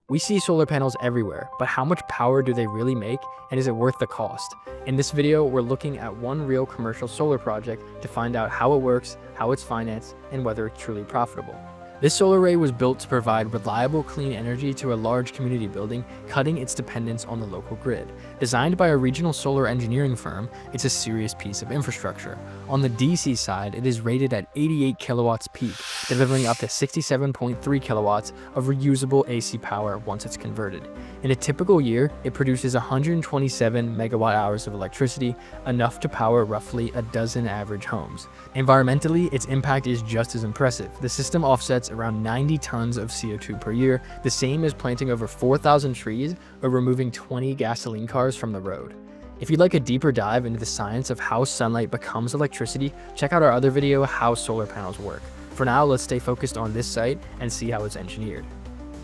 We see solar panels everywhere, but how much power do they really make, and is it worth the cost? In this video, we're looking at one real commercial solar project to find out how it works, how it's financed, and whether it's truly profitable. This solar array was built to provide reliable, clean energy to a large community building, cutting its dependence on the local grid. Designed by a regional solar engineering firm, it's a serious piece of infrastructure. On the DC side, it is rated at 88 kilowatts peak, delivering up to 67.3 kilowatts of reusable AC power once it's converted. In a typical year, it produces 127 megawatt hours of electricity, enough to power roughly a dozen average homes. Environmentally, its impact is just as impressive. The system offsets around 90 tons of CO2 per year, the same as planting over 4,000 trees or removing 20 gasoline cars from the road. If you'd like a deeper dive into the science of how sunlight becomes electricity, check out our other video, How Solar Panels Work. For now, let's stay focused on this site and see how it's engineered.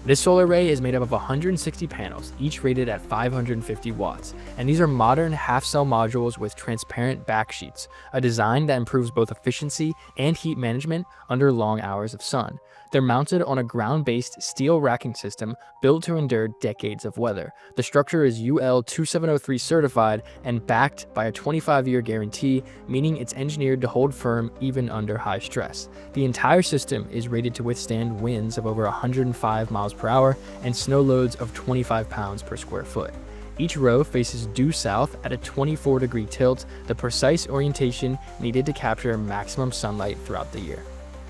This solar array is made up of 160 panels, each rated at 550 watts, and these are modern half-cell modules with transparent backsheets, a design that improves both efficiency and heat management under long hours of sun. They're mounted on a ground-based steel racking system built to endure decades of weather. The structure is UL 2703 certified and backed by a 25-year guarantee, meaning it's engineered to hold firm even under high stress. The entire system is rated to withstand winds of over 105 miles per hour and snow loads of 25 pounds per square foot. Each row faces due south at a 24-degree tilt, the precise orientation needed to capture maximum sunlight throughout the year.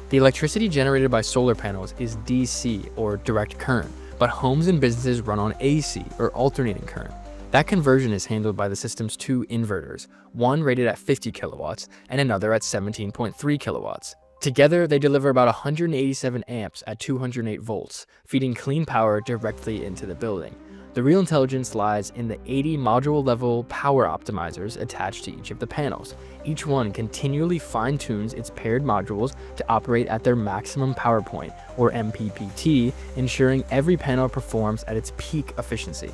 The electricity generated by solar panels is DC, or direct current, but homes and businesses run on AC, or alternating current. That conversion is handled by the system's two inverters, one rated at 50 kilowatts and another at 17.3 kilowatts. Together, they deliver about 187 amps at 208 volts, feeding clean power directly into the building. The real intelligence lies in the 80 module-level power optimizers attached to each of the panels. Each one continually fine-tunes its paired modules to operate at their maximum power point, or MPPT, ensuring every panel performs at its peak efficiency.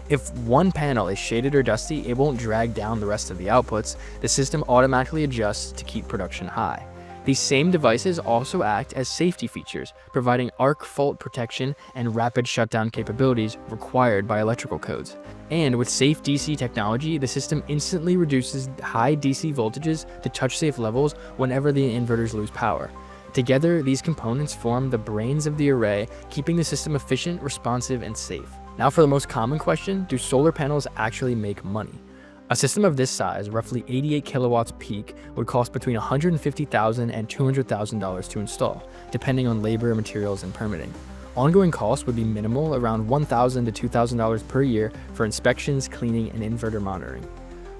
If one panel is shaded or dusty, it won't drag down the rest of the outputs. The system automatically adjusts to keep production high. These same devices also act as safety features, providing arc fault protection and rapid shutdown capabilities required by electrical codes. And with safe DC technology, the system instantly reduces high DC voltages to touch-safe levels whenever the inverters lose power. Together, these components form the brains of the array, keeping the system efficient, responsive, and safe. Now for the most common question, do solar panels actually make money? A system of this size, roughly 88 kilowatts peak, would cost between $150,000 and $200,000 to install, depending on labor, materials, and permitting. Ongoing costs would be minimal, around $1,000 to $2,000 per year for inspections, cleaning, and inverter monitoring.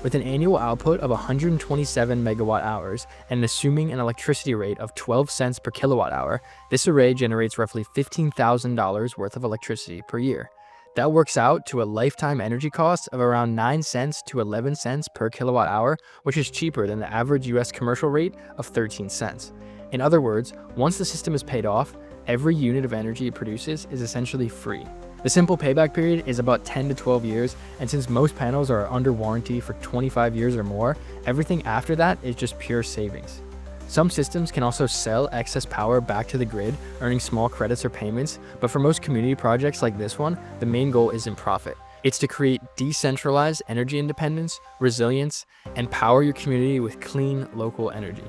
With an annual output of 127 megawatt hours and assuming an electricity rate of 12 cents per kilowatt hour, this array generates roughly $15,000 worth of electricity per year. That works out to a lifetime energy cost of around 9 cents to 11 cents per kilowatt hour, which is cheaper than the average US commercial rate of 13 cents. In other words, once the system is paid off, every unit of energy it produces is essentially free. The simple payback period is about 10 to 12 years, and since most panels are under warranty for 25 years or more, everything after that is just pure savings. Some systems can also sell excess power back to the grid, earning small credits or payments, but for most community projects like this one, the main goal isn't profit. It's to create decentralized energy independence, resilience, and power your community with clean, local energy.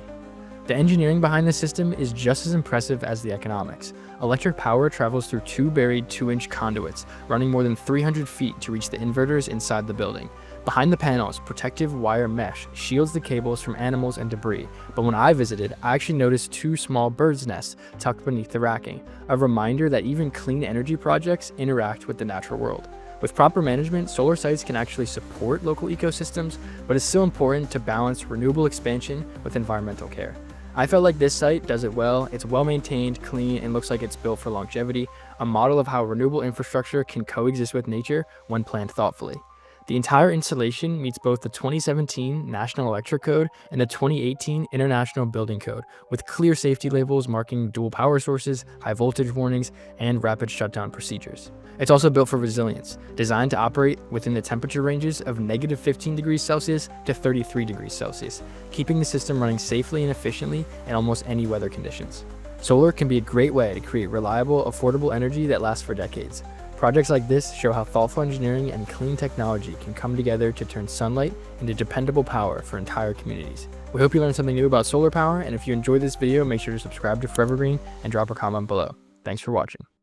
The engineering behind this system is just as impressive as the economics. Electric power travels through two buried 2-inch conduits, running more than 300 feet to reach the inverters inside the building. Behind the panels, protective wire mesh shields the cables from animals and debris, but when I visited, I actually noticed 2 small birds' nests tucked beneath the racking, a reminder that even clean energy projects interact with the natural world. With proper management, solar sites can actually support local ecosystems, but it's still important to balance renewable expansion with environmental care. I felt like this site does it well. It's well maintained, clean, and looks like it's built for longevity, a model of how renewable infrastructure can coexist with nature when planned thoughtfully. The entire installation meets both the 2017 National Electric Code and the 2018 International Building Code, with clear safety labels marking dual power sources, high voltage warnings, and rapid shutdown procedures. It's also built for resilience, designed to operate within the temperature ranges of negative 15 degrees Celsius to 33 degrees Celsius, keeping the system running safely and efficiently in almost any weather conditions. Solar can be a great way to create reliable, affordable energy that lasts for decades. Projects like this show how thoughtful engineering and clean technology can come together to turn sunlight into dependable power for entire communities. We hope you learned something new about solar power, and if you enjoyed this video, make sure to subscribe to Forever Green and drop a comment below. Thanks for watching.